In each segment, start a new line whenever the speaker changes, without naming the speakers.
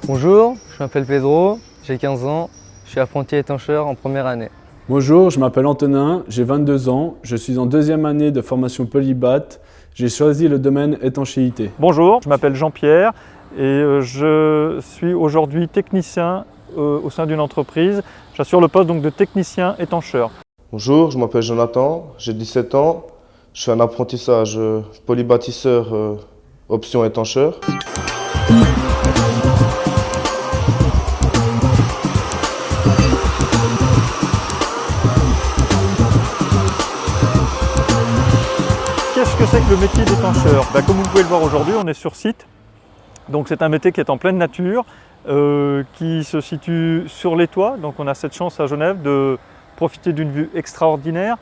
Bonjour, je m'appelle Pedro, j'ai 15 ans, je suis apprenti étancheur en première année.
Bonjour, je m'appelle Antonin, j'ai 22 ans, je suis en deuxième année de formation Polybat. J'ai choisi le domaine étanchéité.
Bonjour, je m'appelle Jean-Pierre et je suis aujourd'hui technicien au sein d'une entreprise. J'assure le poste donc de technicien étancheur.
Bonjour, je m'appelle Jonathan, j'ai 17 ans, je suis en apprentissage polybâtisseur option étancheur.
Qu'est-ce que c'est que le métier d'étancheur? Comme vous pouvez le voir aujourd'hui, on est sur site. Donc c'est un métier qui est en pleine nature, qui se situe sur les toits. Donc on a cette chance à Genève de profiter d'une vue extraordinaire.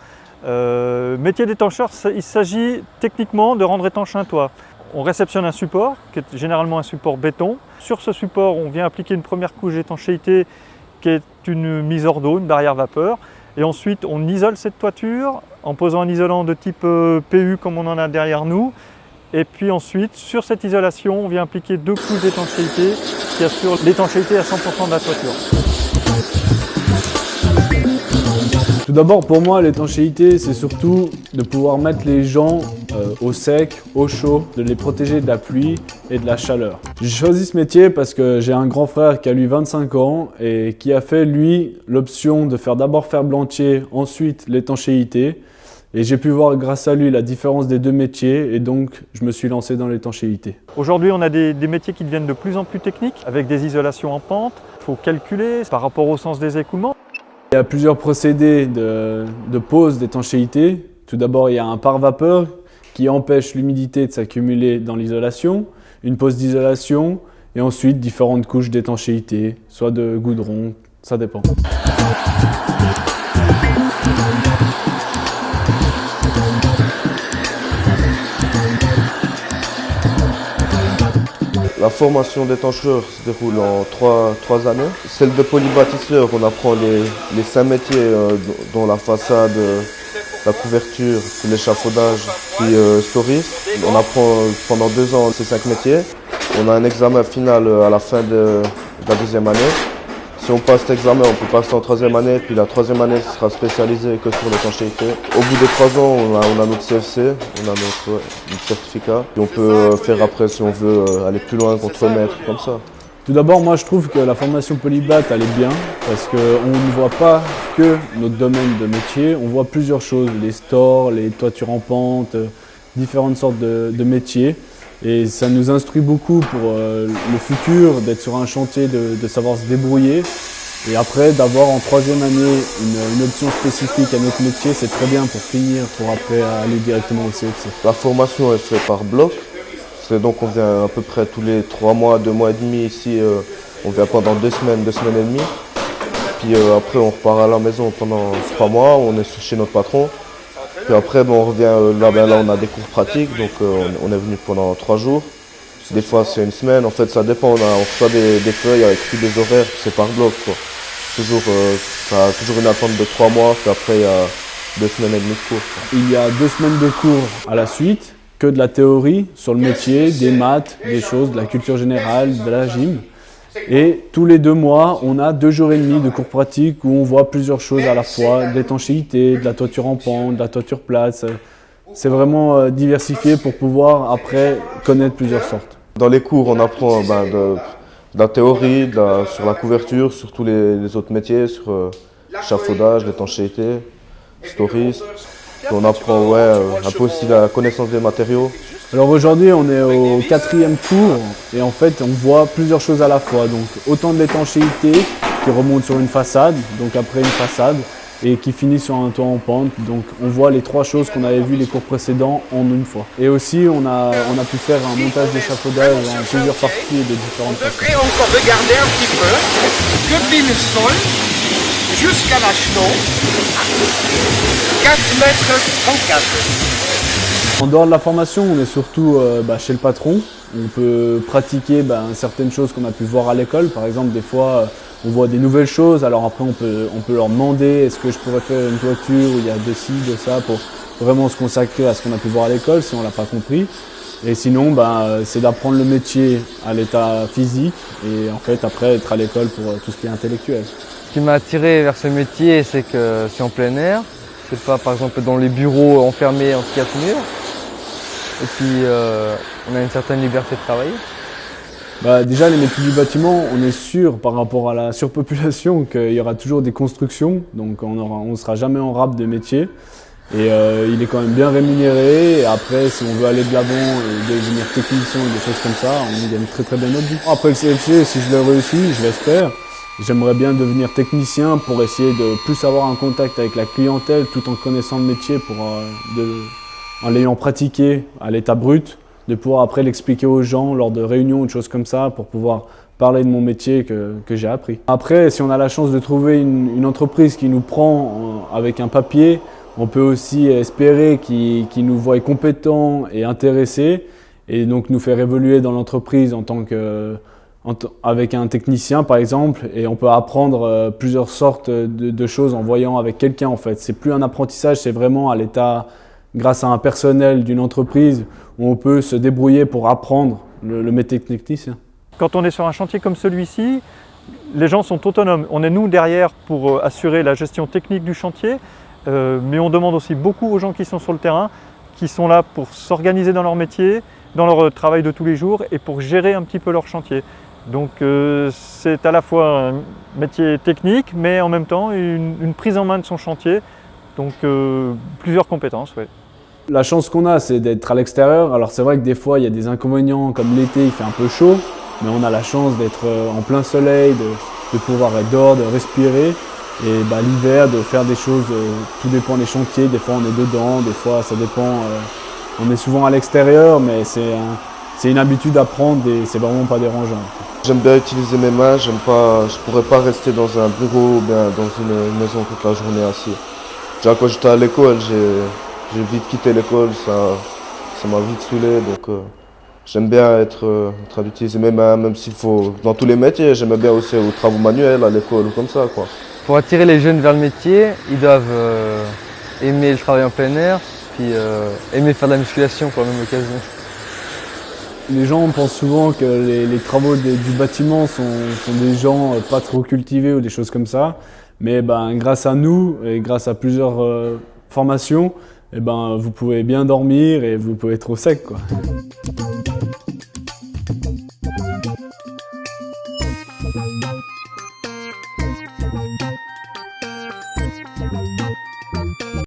Métier d'étancheur, il s'agit techniquement de rendre étanche un toit. On réceptionne un support, qui est généralement un support béton. Sur ce support, on vient appliquer une première couche d'étanchéité qui est une mise hors d'eau, une barrière vapeur. Et ensuite, on isole cette toiture en posant un isolant de type PU comme on en a derrière nous. Et puis ensuite, sur cette isolation, on vient appliquer 2 couches d'étanchéité qui assurent l'étanchéité à 100% de la toiture.
Tout d'abord, pour moi, l'étanchéité, c'est surtout de pouvoir mettre les gens au sec, au chaud, de les protéger de la pluie et de la chaleur. J'ai choisi ce métier parce que j'ai un grand frère qui a lui 25 ans et qui a fait, lui, l'option de faire d'abord fer blantier, ensuite l'étanchéité. Et j'ai pu voir grâce à lui la différence des deux métiers et donc je me suis lancé dans l'étanchéité.
Aujourd'hui, on a des métiers qui deviennent de plus en plus techniques avec des isolations en pente. Il faut calculer par rapport au sens des écoulements.
Il y a plusieurs procédés de pose d'étanchéité. Tout d'abord, il y a un pare-vapeur qui empêche l'humidité de s'accumuler dans l'isolation, une pose d'isolation et ensuite différentes couches d'étanchéité, soit de goudron, ça dépend.
La formation d'étancheur se déroule en 3 années. Celle de polybâtisseur, on apprend les 5 métiers dont la façade, la couverture, l'échafaudage, puis story. On apprend pendant 2 ans ces 5 métiers. On a un examen final à la fin de la 2e année. Si on passe cet examen, on peut passer en 3e année, puis la 3e année sera spécialisée que sur l'étanchéité. Au bout de 3 ans, on a notre CFC, on a notre certificat. Et on peut faire après, si on veut, aller plus loin, contremaître, comme ça.
Tout d'abord, moi je trouve que la formation Polybat, elle est bien parce qu'on ne voit pas que notre domaine de métier, on voit plusieurs choses, les stores, les toitures en pente, différentes sortes de métiers. Et ça nous instruit beaucoup pour le futur, d'être sur un chantier, de savoir se débrouiller. Et après, d'avoir en 3e année une option spécifique à notre métier, c'est très bien pour finir, pour après aller directement au CFC.
La formation est faite par bloc. C'est donc on vient à peu près tous les 3 mois, 2 mois et demi ici. On vient pendant 2 semaines, 2 semaines et demie. Puis après, on repart à la maison pendant 3 mois. On est chez notre patron. Puis après, on revient, là on a des cours pratiques, donc on est venu pendant 3 jours. Des fois c'est une semaine, en fait ça dépend, on reçoit des feuilles avec tous des horaires, c'est par bloc. Ça a toujours une attente de 3 mois, puis après il y a 2 semaines et demie de cours.
Il y a 2 semaines de cours à la suite, que de la théorie sur le métier, des maths, des choses, de la culture générale, de la gym. Et tous les 2 mois, on a 2 jours et demi de cours pratiques où on voit plusieurs choses à la fois, de l'étanchéité, de la toiture en pente, de la toiture plate. C'est vraiment diversifié pour pouvoir après connaître plusieurs sortes.
Dans les cours, on apprend de la théorie, sur la couverture, sur tous les autres métiers, sur l'échafaudage, l'étanchéité, story. On apprend un peu aussi la connaissance des matériaux.
Alors aujourd'hui, on est au 4e cours et en fait, on voit plusieurs choses à la fois. Donc autant de l'étanchéité qui remonte sur une façade, donc après une façade, et qui finit sur un toit en pente. Donc on voit les 3 choses qu'on avait vues les cours précédents en une fois. Et aussi, on a pu faire un montage d'échafaudage en plusieurs parties et de différentes façons.
Je voudrais encore regarder un petit peu. Depuis le sol jusqu'à la chenot, 4 mètres 34.
En dehors de la formation, on est surtout chez le patron. On peut pratiquer certaines choses qu'on a pu voir à l'école. Par exemple, des fois, on voit des nouvelles choses. Alors après, on peut leur demander est-ce que je pourrais faire une toiture où il y a de ci, de ça, pour vraiment se consacrer à ce qu'on a pu voir à l'école si on ne l'a pas compris. Et sinon, c'est d'apprendre le métier à l'état physique et en fait, après, être à l'école pour tout ce qui est intellectuel.
Ce qui m'a attiré vers ce métier, c'est que c'est en plein air. C'est pas par exemple dans les bureaux enfermés en 4 murs. Et puis on a une certaine liberté de travailler.
Déjà les métiers du bâtiment, on est sûr par rapport à la surpopulation qu'il y aura toujours des constructions. Donc on ne sera jamais en rab de métier. Et il est quand même bien rémunéré. Et après, si on veut aller de l'avant et devenir technicien ou des choses comme ça, on gagne très bien notre vie. Après le CFC, si je le réussis, je l'espère. J'aimerais bien devenir technicien pour essayer de plus avoir un contact avec la clientèle tout en connaissant le métier, en l'ayant pratiqué à l'état brut, de pouvoir après l'expliquer aux gens lors de réunions ou de choses comme ça pour pouvoir parler de mon métier que j'ai appris. Après, si on a la chance de trouver une entreprise qui nous prend avec un papier, on peut aussi espérer qu'ils nous voient compétents et intéressés et donc nous faire évoluer dans l'entreprise avec un technicien par exemple, et on peut apprendre plusieurs sortes de choses en voyant avec quelqu'un en fait. C'est plus un apprentissage, c'est vraiment à l'état, grâce à un personnel d'une entreprise où on peut se débrouiller pour apprendre le métier de technicien.
Quand on est sur un chantier comme celui-ci, les gens sont autonomes. On est nous derrière pour assurer la gestion technique du chantier, mais on demande aussi beaucoup aux gens qui sont sur le terrain, qui sont là pour s'organiser dans leur métier, dans leur travail de tous les jours et pour gérer un petit peu leur chantier. Donc c'est à la fois un métier technique, mais en même temps une prise en main de son chantier, donc plusieurs compétences. Ouais.
La chance qu'on a, c'est d'être à l'extérieur. Alors c'est vrai que des fois, il y a des inconvénients, comme l'été, il fait un peu chaud, mais on a la chance d'être en plein soleil, de pouvoir être dehors, de respirer. Et l'hiver, de faire des choses, tout dépend des chantiers, des fois on est dedans, des fois ça dépend. On est souvent à l'extérieur, mais c'est une habitude à prendre et c'est vraiment pas dérangeant.
J'aime bien utiliser mes mains, je pourrais pas rester dans un bureau ou bien dans une maison toute la journée assis. Déjà quand j'étais à l'école, j'ai vite quitté l'école, ça m'a vite saoulé, donc j'aime bien être en train d'utiliser mes mains, même s'il faut, dans tous les métiers, j'aime bien aussi aux travaux manuels à l'école ou comme ça, quoi.
Pour attirer les jeunes vers le métier, ils doivent aimer le travail en plein air, puis aimer faire de la musculation pour la même occasion.
Les gens pensent souvent que les travaux du bâtiment sont des gens pas trop cultivés ou des choses comme ça. Mais grâce à nous et grâce à plusieurs formations, vous pouvez bien dormir et vous pouvez être au sec, quoi.
Thank you.